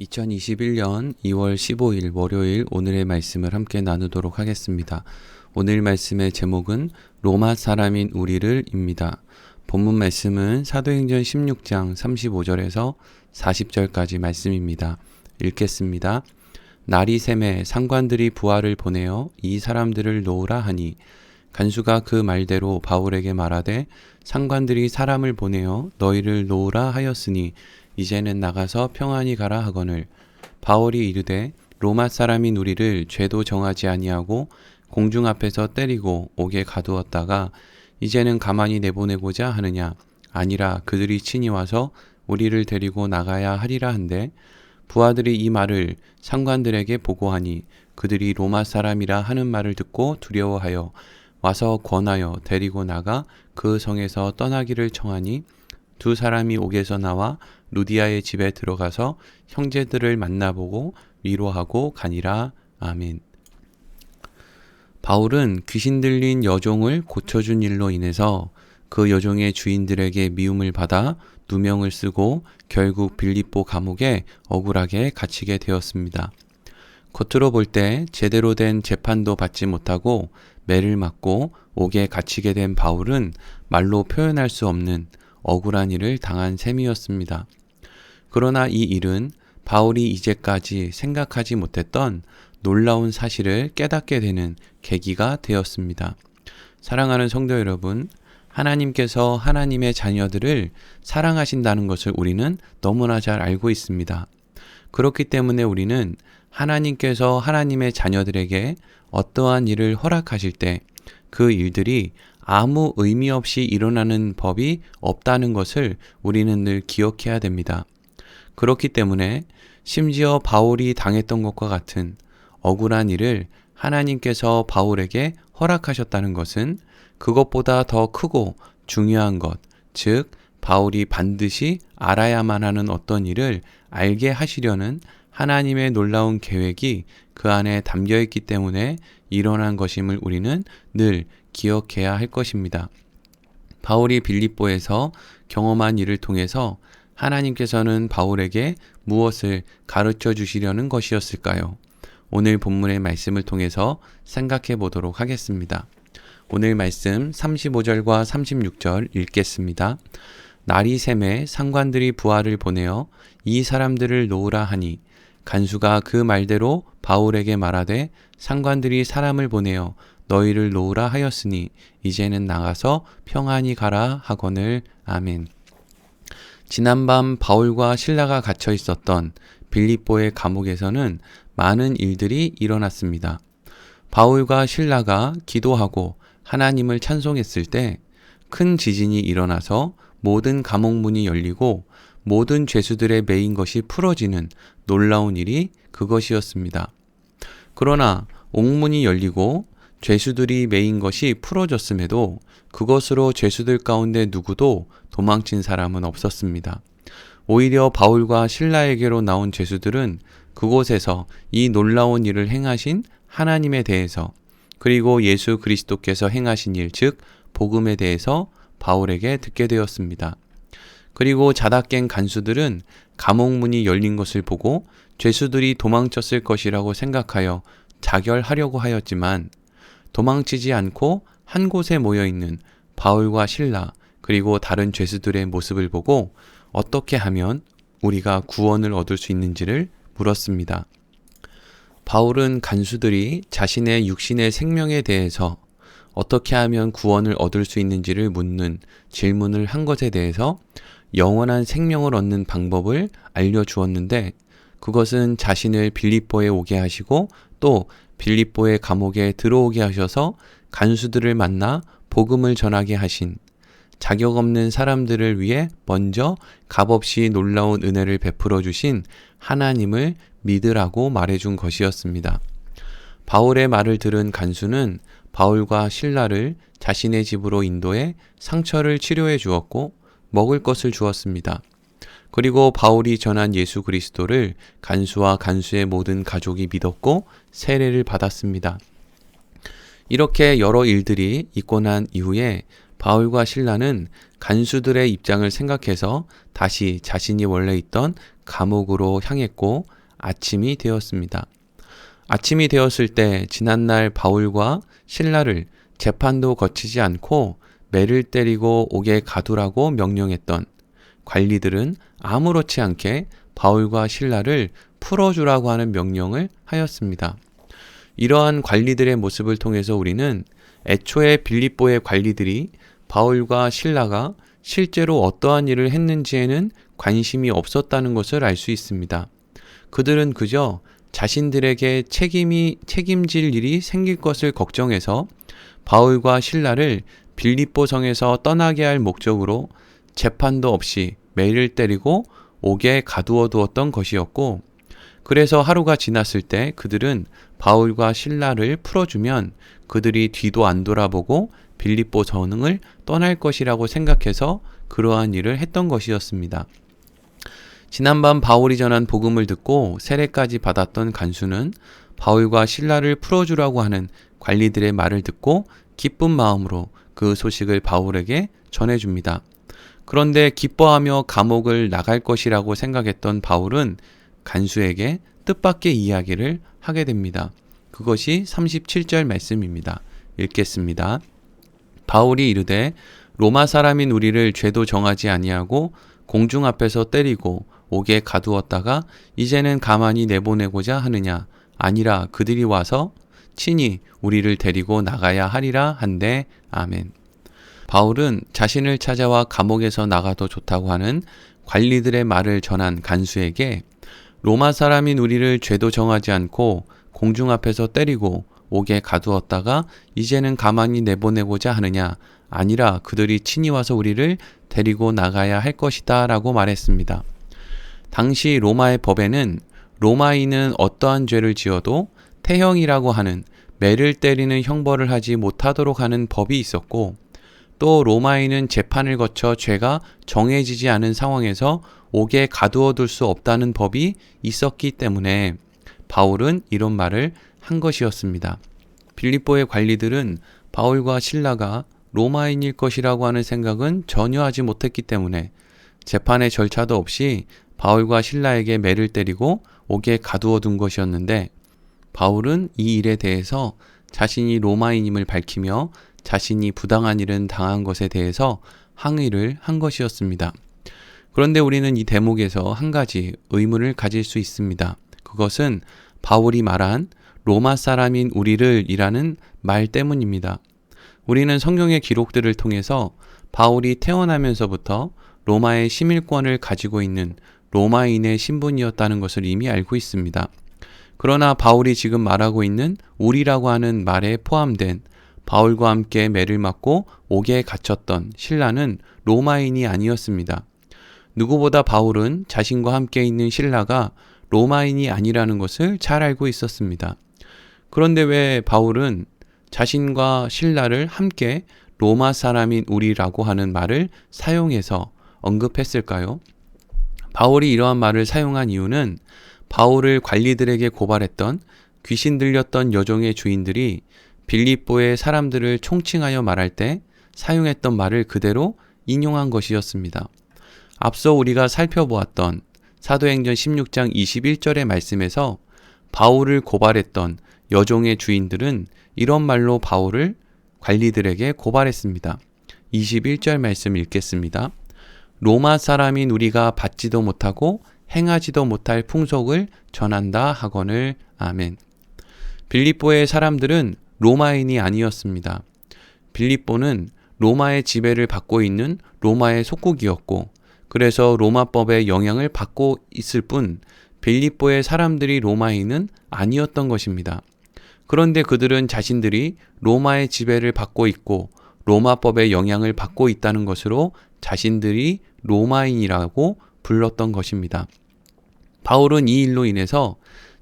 2021년 2월 15일 월요일 오늘의 말씀을 함께 나누도록 하겠습니다. 오늘 말씀의 제목은 로마 사람인 우리를입니다. 본문 말씀은 사도행전 16장 35절에서 40절까지 말씀입니다. 읽겠습니다. 날이 새매 상관들이 부하를 보내어 이 사람들을 놓으라 하니 간수가 그 말대로 바울에게 말하되 상관들이 사람을 보내어 너희를 놓으라 하였으니 이제는 나가서 평안히 가라 하거늘 바울이 이르되 로마 사람인 우리를 죄도 정하지 아니하고 공중 앞에서 때리고 옥에 가두었다가 이제는 가만히 내보내고자 하느냐 아니라 그들이 친히 와서 우리를 데리고 나가야 하리라 한데 부하들이 이 말을 상관들에게 보고하니 그들이 로마 사람이라 하는 말을 듣고 두려워하여 와서 권하여 데리고 나가 그 성에서 떠나기를 청하니 두 사람이 옥에서 나와 루디아의 집에 들어가서 형제들을 만나보고 위로하고 가니라. 아멘. 바울은 귀신 들린 여종을 고쳐준 일로 인해서 그 여종의 주인들에게 미움을 받아 누명을 쓰고 결국 빌립보 감옥에 억울하게 갇히게 되었습니다. 겉으로 볼 때 제대로 된 재판도 받지 못하고 매를 맞고 옥에 갇히게 된 바울은 말로 표현할 수 없는 억울한 일을 당한 셈이었습니다. 그러나 이 일은 바울이 이제까지 생각하지 못했던 놀라운 사실을 깨닫게 되는 계기가 되었습니다. 사랑하는 성도 여러분, 하나님께서 하나님의 자녀들을 사랑하신다는 것을 우리는 너무나 잘 알고 있습니다. 그렇기 때문에 우리는 하나님께서 하나님의 자녀들에게 어떠한 일을 허락하실 때 그 일들이 아무 의미 없이 일어나는 법이 없다는 것을 우리는 늘 기억해야 됩니다. 그렇기 때문에 심지어 바울이 당했던 것과 같은 억울한 일을 하나님께서 바울에게 허락하셨다는 것은 그것보다 더 크고 중요한 것, 즉 바울이 반드시 알아야만 하는 어떤 일을 알게 하시려는 하나님의 놀라운 계획이 그 안에 담겨 있기 때문에 일어난 것임을 우리는 늘 기억해야 할 것입니다. 바울이 빌립보에서 경험한 일을 통해서 하나님께서는 바울에게 무엇을 가르쳐 주시려는 것이었을까요? 오늘 본문의 말씀을 통해서 생각해 보도록 하겠습니다. 오늘 말씀 35절과 36절 읽겠습니다. 날이 새매 상관들이 부하를 보내어 이 사람들을 놓으라 하니 간수가 그 말대로 바울에게 말하되 상관들이 사람을 보내어 너희를 놓으라 하였으니 이제는 나가서 평안히 가라 하거늘. 아멘. 지난밤 바울과 실라가 갇혀 있었던 빌립보의 감옥에서는 많은 일들이 일어났습니다. 바울과 실라가 기도하고 하나님을 찬송했을 때 큰 지진이 일어나서 모든 감옥문이 열리고 모든 죄수들의 매인 것이 풀어지는 놀라운 일이 그것이었습니다. 그러나 옥문이 열리고 죄수들이 매인 것이 풀어졌음에도 그것으로 죄수들 가운데 누구도 도망친 사람은 없었습니다. 오히려 바울과 실라에게로 나온 죄수들은 그곳에서 이 놀라운 일을 행하신 하나님에 대해서 그리고 예수 그리스도께서 행하신 일, 즉 복음에 대해서 바울에게 듣게 되었습니다. 그리고 자다 깬 간수들은 감옥문이 열린 것을 보고 죄수들이 도망쳤을 것이라고 생각하여 자결하려고 하였지만 도망치지 않고 한 곳에 모여있는 바울과 실라 그리고 다른 죄수들의 모습을 보고 어떻게 하면 우리가 구원을 얻을 수 있는지를 물었습니다. 바울은 간수들이 자신의 육신의 생명에 대해서 어떻게 하면 구원을 얻을 수 있는지를 묻는 질문을 한 것에 대해서 영원한 생명을 얻는 방법을 알려주었는데 그것은 자신을 빌립보에 오게 하시고 또 빌립보의 감옥에 들어오게 하셔서 간수들을 만나 복음을 전하게 하신 자격 없는 사람들을 위해 먼저 값없이 놀라운 은혜를 베풀어 주신 하나님을 믿으라고 말해준 것이었습니다. 바울의 말을 들은 간수는 바울과 실라를 자신의 집으로 인도해 상처를 치료해 주었고 먹을 것을 주었습니다. 그리고 바울이 전한 예수 그리스도를 간수와 간수의 모든 가족이 믿었고 세례를 받았습니다. 이렇게 여러 일들이 있고 난 이후에 바울과 실라는 간수들의 입장을 생각해서 다시 자신이 원래 있던 감옥으로 향했고 아침이 되었습니다. 아침이 되었을 때 지난날 바울과 실라를 재판도 거치지 않고 매를 때리고 옥에 가두라고 명령했던 관리들은 아무렇지 않게 바울과 실라를 풀어주라고 하는 명령을 하였습니다. 이러한 관리들의 모습을 통해서 우리는 애초에 빌립보의 관리들이 바울과 실라가 실제로 어떠한 일을 했는지에는 관심이 없었다는 것을 알 수 있습니다. 그들은 그저 자신들에게 책임질 일이 생길 것을 걱정해서 바울과 실라를 빌립보 성에서 떠나게 할 목적으로 재판도 없이 매를 때리고 옥에 가두어 두었던 것이었고, 그래서 하루가 지났을 때 그들은 바울과 실라를 풀어주면 그들이 뒤도 안 돌아보고 빌립보 성을 떠날 것이라고 생각해서 그러한 일을 했던 것이었습니다. 지난밤 바울이 전한 복음을 듣고 세례까지 받았던 간수는 바울과 실라를 풀어주라고 하는 관리들의 말을 듣고 기쁜 마음으로 그 소식을 바울에게 전해줍니다. 그런데 기뻐하며 감옥을 나갈 것이라고 생각했던 바울은 간수에게 뜻밖의 이야기를 하게 됩니다. 그것이 37절 말씀입니다. 읽겠습니다. 바울이 이르되 로마 사람인 우리를 죄도 정하지 아니하고 공중 앞에서 때리고 옥에 가두었다가 이제는 가만히 내보내고자 하느냐? 아니라 그들이 와서 친히 우리를 데리고 나가야 하리라 한데 아멘. 바울은 자신을 찾아와 감옥에서 나가도 좋다고 하는 관리들의 말을 전한 간수에게 로마 사람인 우리를 죄도 정하지 않고 공중 앞에서 때리고 옥에 가두었다가 이제는 가만히 내보내고자 하느냐? 아니라 그들이 친히 와서 우리를 데리고 나가야 할 것이다 라고 말했습니다. 당시 로마의 법에는 로마인은 어떠한 죄를 지어도 태형이라고 하는 매를 때리는 형벌을 하지 못하도록 하는 법이 있었고, 또 로마인은 재판을 거쳐 죄가 정해지지 않은 상황에서 옥에 가두어 둘 수 없다는 법이 있었기 때문에 바울은 이런 말을 한 것이었습니다. 빌립보의 관리들은 바울과 실라가 로마인일 것이라고 하는 생각은 전혀 하지 못했기 때문에 재판의 절차도 없이 바울과 실라에게 매를 때리고 옥에 가두어 둔 것이었는데, 바울은 이 일에 대해서 자신이 로마인임을 밝히며 자신이 부당한 일은 당한 것에 대해서 항의를 한 것이었습니다. 그런데 우리는 이 대목에서 한 가지 의문을 가질 수 있습니다. 그것은 바울이 말한 로마 사람인 우리를 이라는 말 때문입니다. 우리는 성경의 기록들을 통해서 바울이 태어나면서부터 로마의 시민권을 가지고 있는 로마인의 신분이었다는 것을 이미 알고 있습니다. 그러나 바울이 지금 말하고 있는 우리라고 하는 말에 포함된 바울과 함께 매를 맞고 옥에 갇혔던 실라는 로마인이 아니었습니다. 누구보다 바울은 자신과 함께 있는 실라가 로마인이 아니라는 것을 잘 알고 있었습니다. 그런데 왜 바울은 자신과 실라를 함께 로마 사람인 우리라고 하는 말을 사용해서 언급했을까요? 바울이 이러한 말을 사용한 이유는 바울을 관리들에게 고발했던 귀신 들렸던 여종의 주인들이 빌립보의 사람들을 총칭하여 말할 때 사용했던 말을 그대로 인용한 것이었습니다. 앞서 우리가 살펴보았던 사도행전 16장 21절의 말씀에서 바울을 고발했던 여종의 주인들은 이런 말로 바울을 관리들에게 고발했습니다. 21절 말씀 읽겠습니다. 로마 사람인 우리가 받지도 못하고 행하지도 못할 풍속을 전한다 하거늘 아멘. 빌립보의 사람들은 로마인이 아니었습니다. 빌립보는 로마의 지배를 받고 있는 로마의 속국이었고, 그래서 로마법의 영향을 받고 있을 뿐 빌립보의 사람들이 로마인은 아니었던 것입니다. 그런데 그들은 자신들이 로마의 지배를 받고 있고 로마법의 영향을 받고 있다는 것으로 자신들이 로마인이라고 불렀던 것입니다. 바울은 이 일로 인해서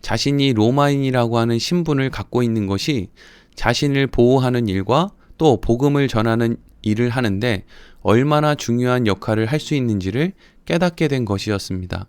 자신이 로마인이라고 하는 신분을 갖고 있는 것이 자신을 보호하는 일과 또 복음을 전하는 일을 하는데 얼마나 중요한 역할을 할 수 있는지를 깨닫게 된 것이었습니다.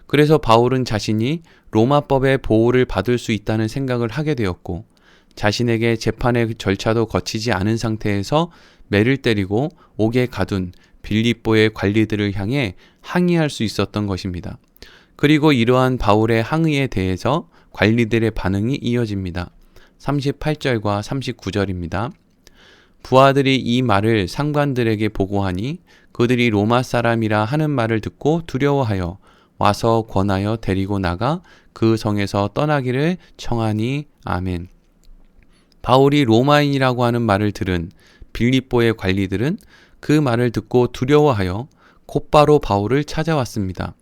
그래서 바울은 자신이 로마법의 보호를 받을 수 있다는 생각을 하게 되었고, 자신에게 재판의 절차도 거치지 않은 상태에서 매를 때리고 옥에 가둔 빌립보의 관리들을 향해 항의할 수 있었던 것입니다. 그리고 이러한 바울의 항의에 대해서 관리들의 반응이 이어집니다. 38절과 39절입니다. 부하들이 이 말을 상관들에게 보고하니 그들이 로마 사람이라 하는 말을 듣고 두려워하여 와서 권하여 데리고 나가 그 성에서 떠나기를 청하니. 아멘. 바울이 로마인이라고 하는 말을 들은 빌립보의 관리들은 그 말을 듣고 두려워하여 곧바로 바울을 찾아왔습니다.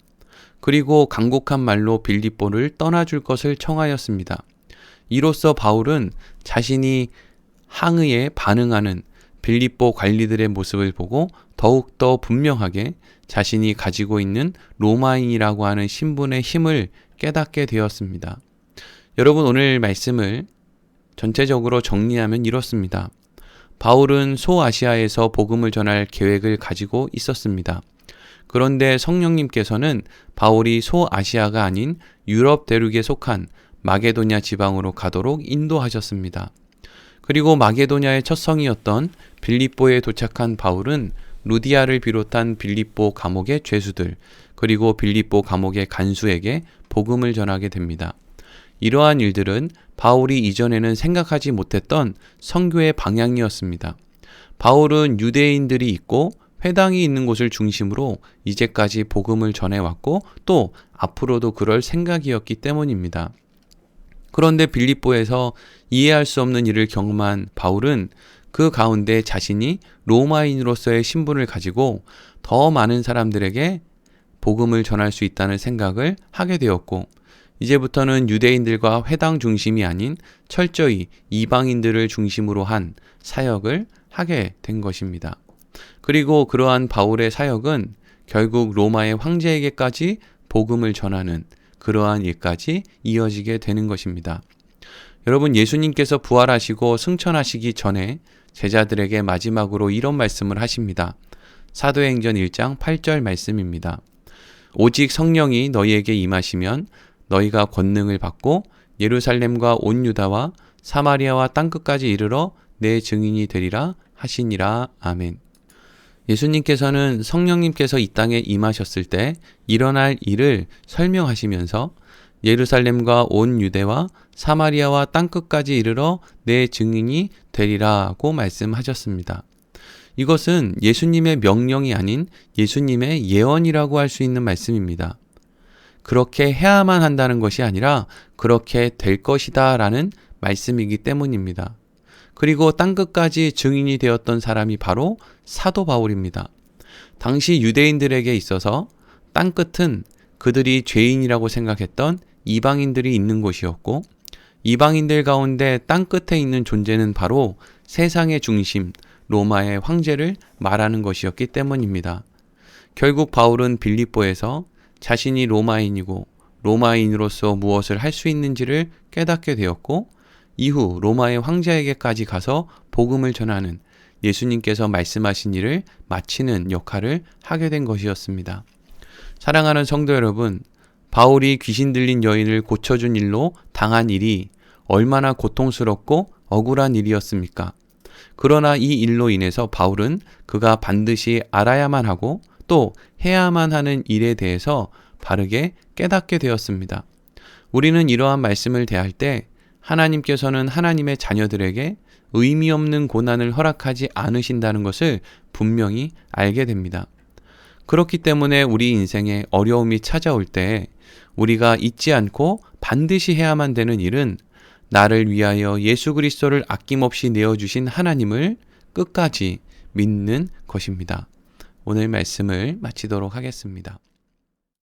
그리고 간곡한 말로 빌립보를 떠나줄 것을 청하였습니다. 이로써 바울은 자신이 항의에 반응하는 빌립보 관리들의 모습을 보고 더욱더 분명하게 자신이 가지고 있는 로마인이라고 하는 신분의 힘을 깨닫게 되었습니다. 여러분, 오늘 말씀을 전체적으로 정리하면 이렇습니다. 바울은 소아시아에서 복음을 전할 계획을 가지고 있었습니다. 그런데 성령님께서는 바울이 소아시아가 아닌 유럽 대륙에 속한 마게도냐 지방으로 가도록 인도하셨습니다. 그리고 마게도냐의 첫 성이었던 빌립보에 도착한 바울은 루디아를 비롯한 빌립보 감옥의 죄수들, 그리고 빌립보 감옥의 간수에게 복음을 전하게 됩니다. 이러한 일들은 바울이 이전에는 생각하지 못했던 선교의 방향이었습니다. 바울은 유대인들이 있고 회당이 있는 곳을 중심으로 이제까지 복음을 전해왔고 또 앞으로도 그럴 생각이었기 때문입니다. 그런데 빌립보에서 이해할 수 없는 일을 경험한 바울은 그 가운데 자신이 로마인으로서의 신분을 가지고 더 많은 사람들에게 복음을 전할 수 있다는 생각을 하게 되었고, 이제부터는 유대인들과 회당 중심이 아닌 철저히 이방인들을 중심으로 한 사역을 하게 된 것입니다. 그리고 그러한 바울의 사역은 결국 로마의 황제에게까지 복음을 전하는 그러한 일까지 이어지게 되는 것입니다. 여러분, 예수님께서 부활하시고 승천하시기 전에 제자들에게 마지막으로 이런 말씀을 하십니다. 사도행전 1장 8절 말씀입니다. 오직 성령이 너희에게 임하시면 너희가 권능을 받고 예루살렘과 온 유다와 사마리아와 땅끝까지 이르러 내 증인이 되리라 하시니라. 아멘. 예수님께서는 성령님께서 이 땅에 임하셨을 때 일어날 일을 설명하시면서 예루살렘과 온 유대와 사마리아와 땅끝까지 이르러 내 증인이 되리라고 말씀하셨습니다. 이것은 예수님의 명령이 아닌 예수님의 예언이라고 할 수 있는 말씀입니다. 그렇게 해야만 한다는 것이 아니라 그렇게 될 것이다 라는 말씀이기 때문입니다. 그리고 땅끝까지 증인이 되었던 사람이 바로 사도 바울입니다. 당시 유대인들에게 있어서 땅끝은 그들이 죄인이라고 생각했던 이방인들이 있는 곳이었고, 이방인들 가운데 땅끝에 있는 존재는 바로 세상의 중심, 로마의 황제를 말하는 것이었기 때문입니다. 결국 바울은 빌립보에서 자신이 로마인이고 로마인으로서 무엇을 할 수 있는지를 깨닫게 되었고, 이후 로마의 황제에게까지 가서 복음을 전하는 예수님께서 말씀하신 일을 마치는 역할을 하게 된 것이었습니다. 사랑하는 성도 여러분, 바울이 귀신 들린 여인을 고쳐준 일로 당한 일이 얼마나 고통스럽고 억울한 일이었습니까? 그러나 이 일로 인해서 바울은 그가 반드시 알아야만 하고 또 해야만 하는 일에 대해서 바르게 깨닫게 되었습니다. 우리는 이러한 말씀을 대할 때 하나님께서는 하나님의 자녀들에게 의미 없는 고난을 허락하지 않으신다는 것을 분명히 알게 됩니다. 그렇기 때문에 우리 인생에 어려움이 찾아올 때 우리가 잊지 않고 반드시 해야만 되는 일은 나를 위하여 예수 그리스도를 아낌없이 내어주신 하나님을 끝까지 믿는 것입니다. 오늘 말씀을 마치도록 하겠습니다.